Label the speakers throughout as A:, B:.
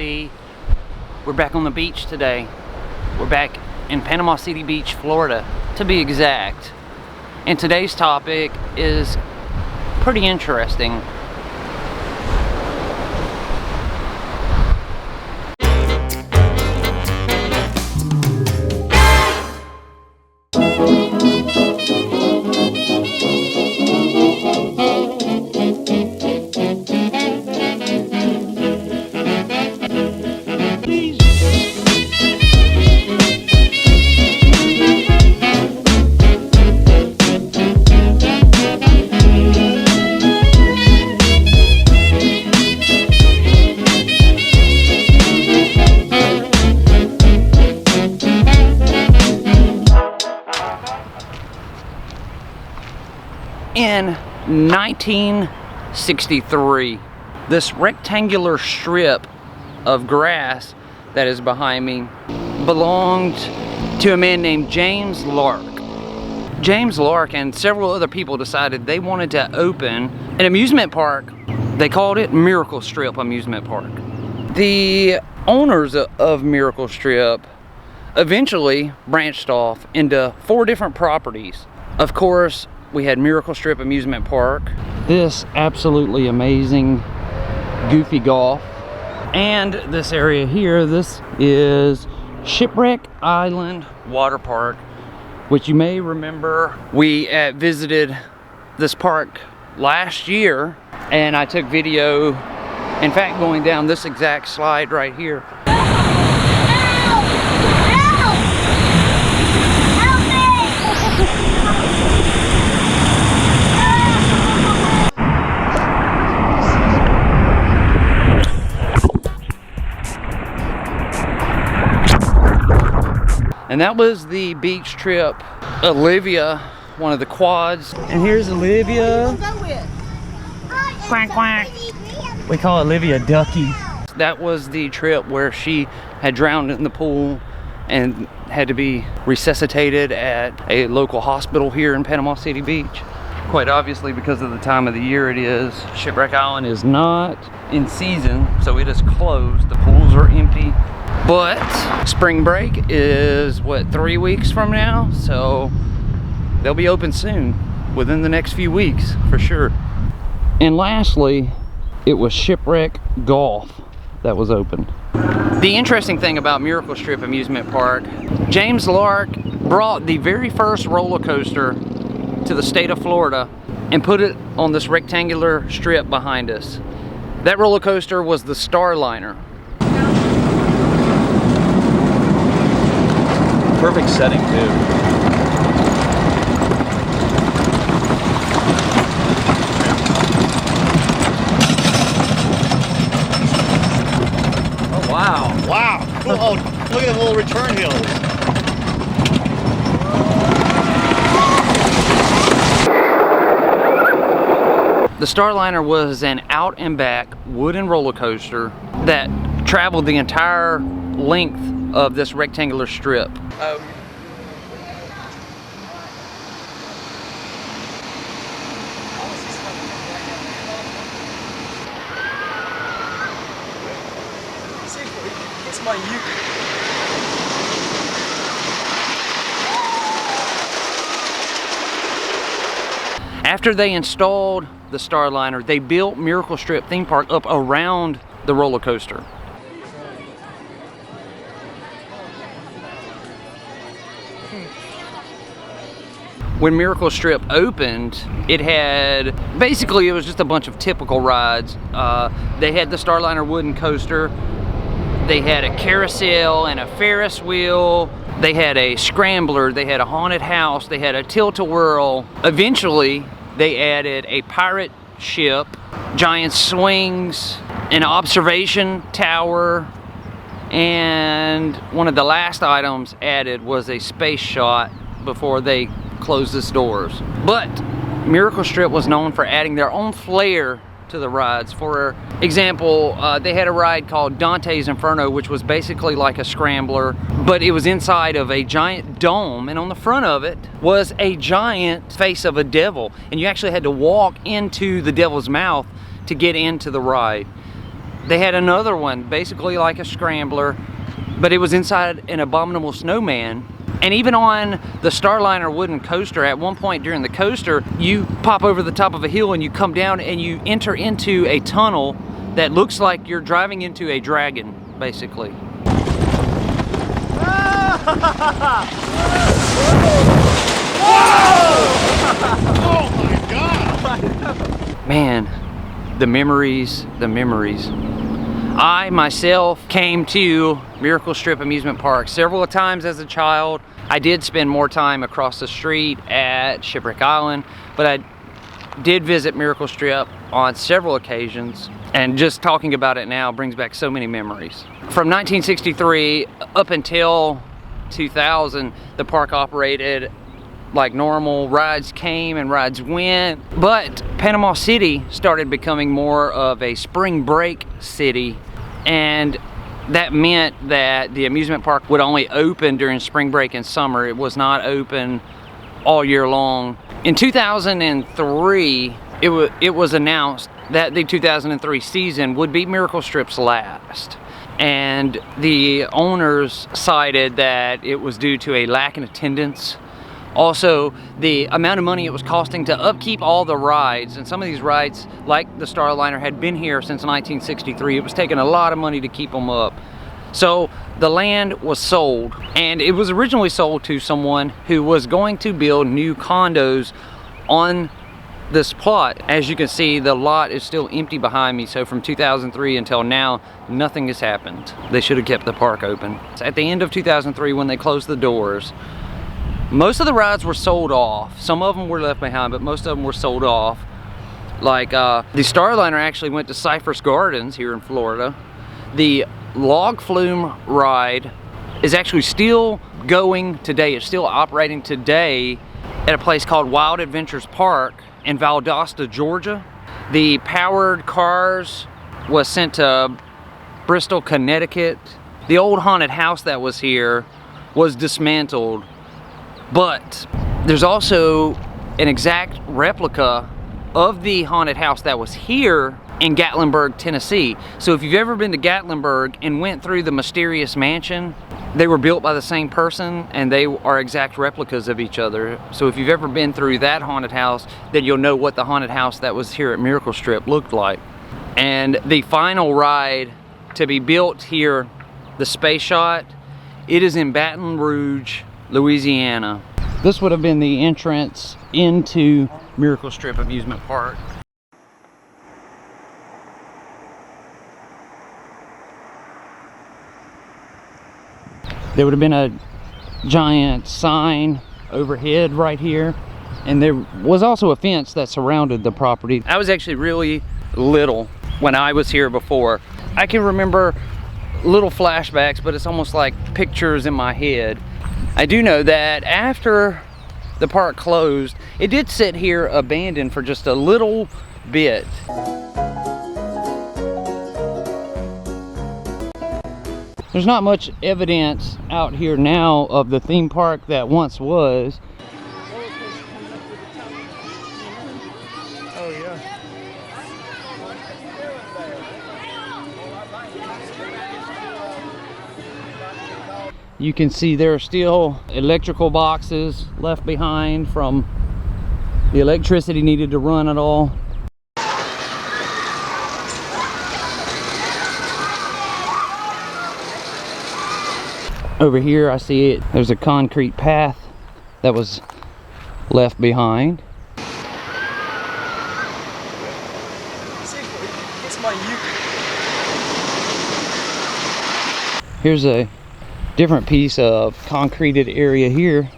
A: see, we're back on the beach today. We're back in Panama City Beach, Florida, to be exact. And today's topic is pretty interesting. In 1963, this rectangular strip of grass that is behind me belonged to a man named James Lark. James Lark and several other people decided they wanted to open an amusement park. They called it Miracle Strip Amusement Park. The owners of Miracle Strip eventually branched off into 4 different properties. Of course, we had Miracle Strip Amusement Park, this absolutely amazing Goofy Golf, and this area here. This is Shipwreck Island Water Park, which you may remember we visited this park last year, and I took video, in fact, going down this exact slide right here. And that was the beach trip. Olivia, one of the quads. And here's Olivia. Quack, quack. We call Olivia Ducky. That was the trip where she had drowned in the pool and had to be resuscitated at a local hospital here in Panama City Beach. Quite obviously, because of the time of the year it is, Shipwreck Island is not in season, so it is closed. The pools are empty. But spring break is, what, 3 weeks from now? So they'll be open soon, within the next few weeks, for sure. And lastly, it was Shipwreck Golf that was open. The interesting thing about Miracle Strip Amusement Park, James Lark brought the very first roller coaster to the state of Florida and put it on this rectangular strip behind us. That roller coaster was the Starliner.
B: Perfect setting too.
A: Oh wow.
B: Wow. Cool. Oh, look at the little return hills.
A: The Starliner was an out and back wooden roller coaster that traveled the entire length of this rectangular strip.
B: It's my ute.
A: After they installed the Starliner, they built Miracle Strip theme park up around the roller coaster. When Miracle Strip opened, it was just a bunch of typical rides. They had the Starliner wooden coaster, they had a carousel and a Ferris wheel, they had a scrambler, they had a haunted house, they had a tilt-a-whirl. Eventually, they added a pirate ship, giant swings, an observation tower, and one of the last items added was a space shot before they closed its doors. But Miracle Strip was known for adding their own flair to the rides. For example, they had a ride called Dante's Inferno, which was basically like a scrambler, but it was inside of a giant dome, and on the front of it was a giant face of a devil, and you actually had to walk into the devil's mouth to get into the ride. they had another one, basically like a scrambler, but it was inside an abominable snowman. And even on the Starliner wooden coaster, at one point during the coaster, you pop over the top of a hill and you come down and you enter into a tunnel that looks like you're driving into a dragon, basically.
B: Oh my God!
A: Man, the memories, the memories. I myself came to Miracle Strip Amusement Park several times as a child. I did spend more time across the street at Shipwreck Island, but I did visit Miracle Strip on several occasions, and just talking about it now brings back so many memories. From 1963 up until 2000, the park operated like normal. Rides came and rides went, but Panama City started becoming more of a spring break city, and that meant that the amusement park would only open during spring break and summer. It was not open all year long. In 2003, it was announced that the 2003 season would be Miracle Strip's last. And the owners cited that it was due to a lack in attendance. Also, the amount of money it was costing to upkeep all the rides, and some of these rides, like the Starliner, had been here since 1963. It was taking a lot of money to keep them up. So the land was sold, and it was originally sold to someone who was going to build new condos on this plot. As you can see, the lot is still empty behind me, so from 2003 until now, nothing has happened. They should have kept the park open. At the end of 2003, when they closed the doors, most of the rides were sold off. Some of them were left behind, but most of them were sold off. Like the Starliner actually went to Cypress Gardens here in Florida. The log flume ride is actually still going today. It's still operating today at a place called Wild Adventures Park in Valdosta, Georgia. The powered cars was sent to Bristol, Connecticut. The old haunted house that was here was dismantled, but there's also an exact replica of the haunted house that was here in Gatlinburg, Tennessee. So if you've ever been to Gatlinburg and went through the mysterious mansion, they were built by the same person and they are exact replicas of each other. So if you've ever been through that haunted house, then you'll know what the haunted house that was here at Miracle Strip looked like. And the final ride to be built here, the Space Shot, it is in Baton Rouge, Louisiana. This would have been the entrance into Miracle Strip Amusement Park. There would have been a giant sign overhead right here, and there was also a fence that surrounded the property. I was actually really little when I was here before. I can remember little flashbacks, but it's almost like pictures in my head. I do know that after the park closed, it did sit here abandoned for just a little bit. There's not much evidence out here now of the theme park that once was.
B: Oh yeah.
A: You can see there are still electrical boxes left behind from the electricity needed to run it all. Over here I see it, there's a concrete path that was left behind. Here's a different piece of concreted area here.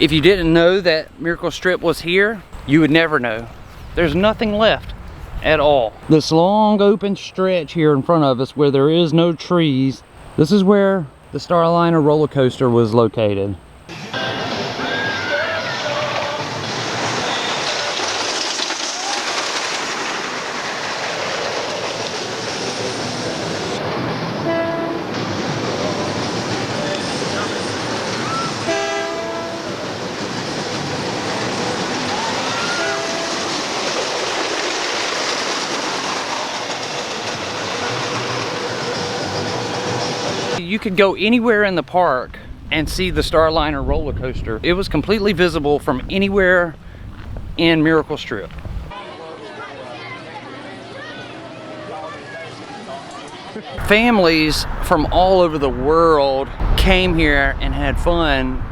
A: If you didn't know that Miracle Strip was here, you would never know. There's nothing left at all. This long open stretch here in front of us where there is no trees, this is where the Starliner roller coaster was located. you could go anywhere in the park and see the Starliner roller coaster. It was completely visible from anywhere in Miracle Strip. Families from all over the world came here and had fun.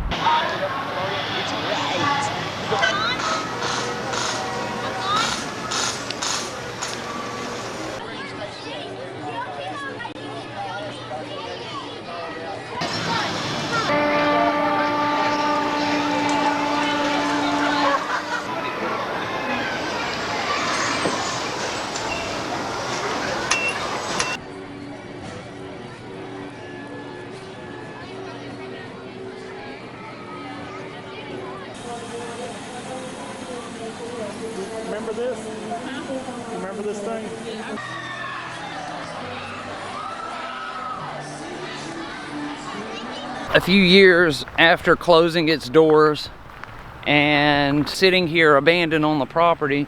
B: Remember this? Remember this thing?
A: A few years after closing its doors and sitting here abandoned on the property,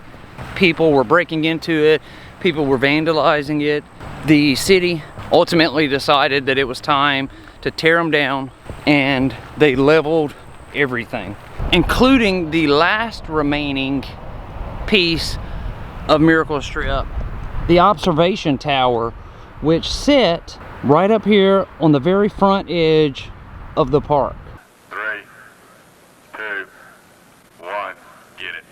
A: people were breaking into it, people were vandalizing it. The city ultimately decided that it was time to tear them down, and they leveled everything, including the last remaining piece of Miracle Strip, the observation tower, which sit right up here on the very front edge of the park.
C: 3, 2, 1, get it.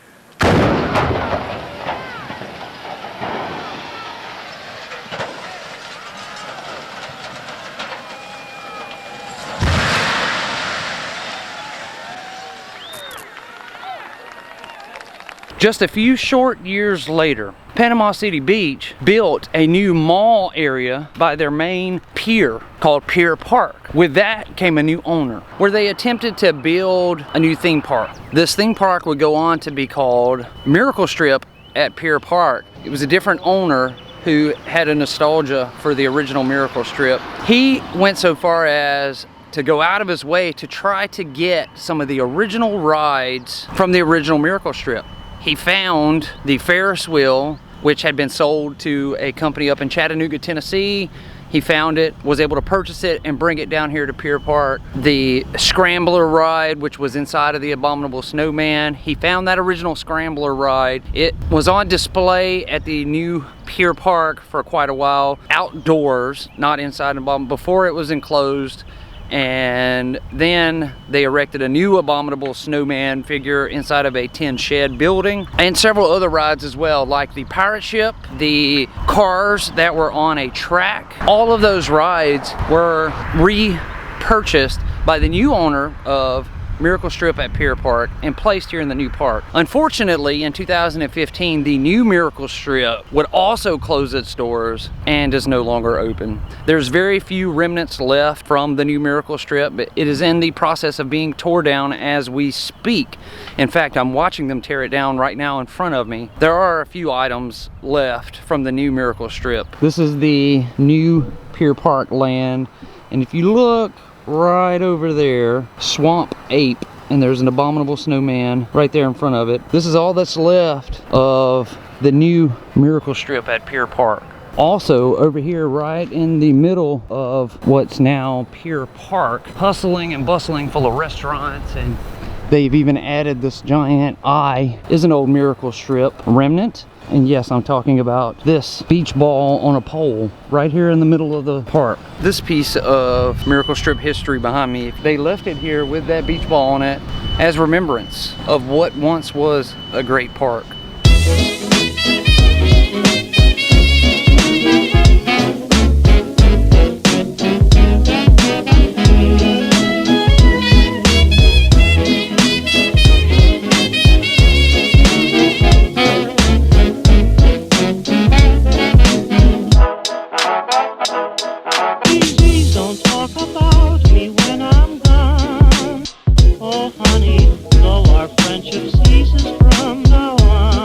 A: Just a few short years later, Panama City Beach built a new mall area by their main pier called Pier Park. With that came a new owner, where they attempted to build a new theme park. This theme park would go on to be called Miracle Strip at Pier Park. It was a different owner who had a nostalgia for the original Miracle Strip. He went so far as to go out of his way to try to get some of the original rides from the original Miracle Strip. He found the Ferris wheel, which had been sold to a company up in Chattanooga, Tennessee. He found it, was able to purchase it and bring it down here to Pier Park. The Scrambler ride, which was inside of the Abominable Snowman, he found that original Scrambler ride. It was on display at the new Pier Park for quite a while, outdoors, not inside the Abominable, before it was enclosed. And then they erected a new Abominable Snowman figure inside of a tin shed building, and several other rides as well, like the pirate ship, the cars that were on a track. All of those rides were repurchased by the new owner of Miracle Strip at Pier Park and placed here in the new park. Unfortunately, in 2015, the new Miracle Strip would also close its doors and is no longer open. There's very few remnants left from the new Miracle Strip, but it is in the process of being torn down as we speak. In fact, I'm watching them tear it down right now in front of me. There are a few items left from the new Miracle Strip. This is the new Pier Park land, and if you look right over there, Swamp Ape, and there's an Abominable Snowman right there in front of it. This is all that's left of the new Miracle Strip at Pier Park. Also over here, right in the middle of what's now Pier Park, hustling and bustling full of restaurants, and they've even added this giant eye, is an old Miracle Strip remnant. And yes, I'm talking about this beach ball on a pole right here in the middle of the park. This piece of Miracle Strip history behind me, they left it here with that beach ball on it as remembrance of what once was a great park.
D: Oh honey, though our friendship ceases from now on.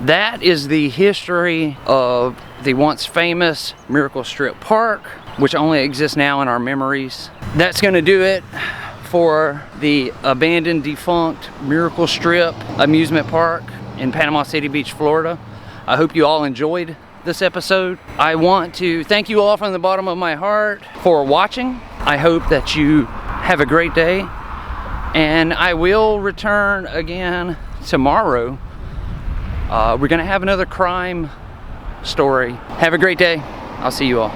A: that is the history of the once famous Miracle Strip Park, which only exists now in our memories. That's gonna do it for the abandoned, defunct Miracle Strip Amusement Park in Panama City Beach, Florida. I hope you all enjoyed this episode. I want to thank you all from the bottom of my heart for watching. I hope that you have a great day, and I will return again tomorrow. We're gonna have another crime story. Have a great day. I'll see you all.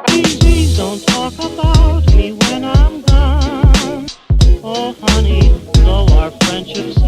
D: Please don't talk about me when I'm gone. Oh honey, though our friendship's